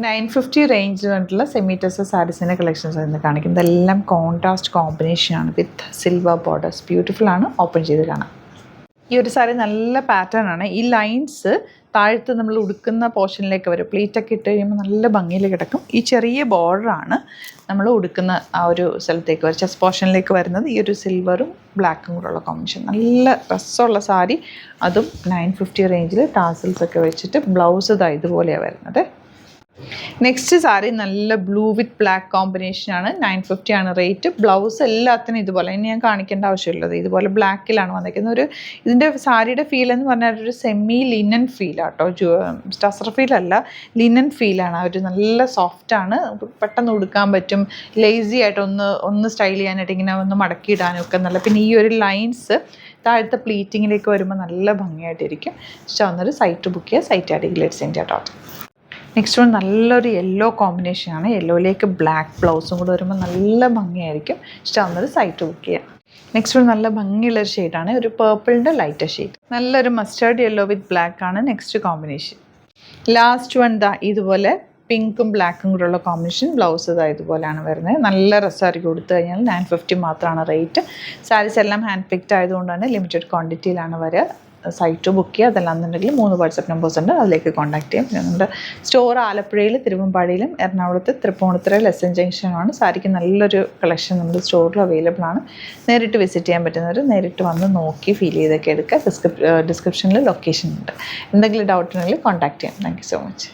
950 റേഞ്ചിൽ വന്നിട്ടുള്ള semi tussar സാരീസിൻ്റെ collections ഇന്ന് കാണിക്കുന്നത്. ഇതെല്ലാം കോൺട്രാസ്റ്റ് കോമ്പിനേഷനാണ് വിത്ത് സിൽവർ ബോർഡേഴ്സ്. ബ്യൂട്ടിഫുൾ ആണ്. ഓപ്പൺ ചെയ്ത് കാണാം. ഈ ഒരു സാരി നല്ല പാറ്റേൺ ആണ്. ഈ ലൈൻസ് താഴത്ത് നമ്മൾ ഉടുക്കുന്ന പോർഷനിലേക്ക് വരും. പ്ലീറ്റൊക്കെ ഇട്ട് കഴിയുമ്പോൾ നല്ല ഭംഗിയിൽ കിടക്കും. ഈ ചെറിയ ബോർഡറാണ് നമ്മൾ ഉടുക്കുന്ന ആ ഒരു സ്ഥലത്തേക്ക് വരും. ചെസ്റ്റ് പോർഷനിലേക്ക് വരുന്നത് ഈ ഒരു സിൽവറും ബ്ലാക്കും കൂടെയുള്ള കോമ്പിനേഷൻ. നല്ല രസമുള്ള സാരി, അതും 950 റേഞ്ചിൽ ടാസൽസ് ഒക്കെ വെച്ചിട്ട് ബ്ലൗസ് ഇതുപോലെയാണ് വരുന്നത്. നെക്സ്റ്റ് സാരി നല്ല ബ്ലൂ വിത്ത് ബ്ലാക്ക് കോമ്പിനേഷനാണ്. 950 ആണ് റേറ്റ്. ബ്ലൗസ് എല്ലാത്തിനും ഇതുപോലെ, ഇനി ഞാൻ കാണിക്കേണ്ട ആവശ്യമുള്ളത് ഇതുപോലെ ബ്ലാക്കിലാണ് വന്നിരിക്കുന്നത്. ഇതിൻ്റെ സാരിയുടെ ഫീൽ എന്ന് പറഞ്ഞാൽ ഒരു സെമി ലിനൻ ഫീലാട്ടോ, ടസർ ഫീലല്ല, ലിനൻ ഫീലാണ്. ഒരു നല്ല സോഫ്റ്റാണ്, പെട്ടെന്ന് ഉടുക്കാൻ പറ്റും. ലേസി ആയിട്ട് ഒന്ന് സ്റ്റൈൽ ചെയ്യാനായിട്ട് ഇങ്ങനെ ഒന്ന് മടക്കിയിടാനും ഒക്കെ നല്ല. പിന്നെ ഈ ഒരു ലൈൻസ് താഴത്തെ പ്ലീറ്റിങ്ങിലേക്ക് വരുമ്പോൾ നല്ല ഭംഗിയായിട്ടിരിക്കും. ഇഷ്ടമാവുന്നൊരു സൈറ്റ് ബുക്ക് ചെയ്യുക. Site at Glitz India dot. Next one നല്ലൊരു യെല്ലോ കോമ്പിനേഷനാണ്. യെല്ലോയിലേക്ക് ബ്ലാക്ക് ബ്ലൗസും കൂടെ വരുമ്പോൾ നല്ല ഭംഗിയായിരിക്കും. ഇഷ്ടമാവുന്നത് സൈറ്റ് ബുക്ക് ചെയ്യാം. നെക്സ്റ്റ് വൺ നല്ല ഭംഗിയുള്ളൊരു ഷെയ്ഡാണ്, ഒരു പേർപ്പിളിൻ്റെ ലൈറ്റർ ഷെയ്ഡ്. നല്ലൊരു മസ്റ്റേർഡ് യെല്ലോ വിത്ത് ബ്ലാക്ക് ആണ് നെക്സ്റ്റ് കോമ്പിനേഷൻ. ലാസ്റ്റ് വൺ ഇതുപോലെ പിങ്കും ബ്ലാക്കും കൂടെയുള്ള കോമ്പിനേഷൻ. ബ്ലൗസ് ഇതുപോലെയാണ് വരുന്നത്. നല്ല രസമായിരിക്കും. കൊടുത്തു കഴിഞ്ഞാൽ 950 മാത്രമാണ് റേറ്റ്. സാരീസ് എല്ലാം ഹാൻഡ് പിക്ഡ് ആയതുകൊണ്ട് തന്നെ ലിമിറ്റഡ് ക്വാണ്ടിറ്റിയിലാണ് വരിക. സൈറ്റ് ബുക്ക് ചെയ്യുക. അതല്ലാന്നുണ്ടെങ്കിൽ 3 വാട്സപ്പ് നമ്പേഴ്സ് ഉണ്ട്, അതിലേക്ക് കോൺടാക്ട് ചെയ്യാം. ഞങ്ങളുടെ സ്റ്റോർ ആലപ്പുഴയിൽ, തിരുവമ്പാടിയിലും, എറണാകുളത്ത്, തൃപ്പൂണിത്തുറയിൽ, എസ്.എൻ. ജംഗ്ഷനുമാണ്. സാരിക്ക് നല്ലൊരു കളക്ഷൻ നമ്മുടെ സ്റ്റോറിൽ അവൈലബിൾ ആണ്. നേരിട്ട് വിസിറ്റ് ചെയ്യാൻ പറ്റുന്നവർ നേരിട്ട് വന്ന് നോക്കി ഫീൽ ചെയ്തൊക്കെ എടുക്കുക. ഡിസ്ക്രിപ്ഷനിൽ ലൊക്കേഷൻ ഉണ്ട്. എന്തെങ്കിലും ഡൗട്ട് ഉണ്ടെങ്കിൽ കോൺടാക്ട് ചെയ്യാം. Thank you so much.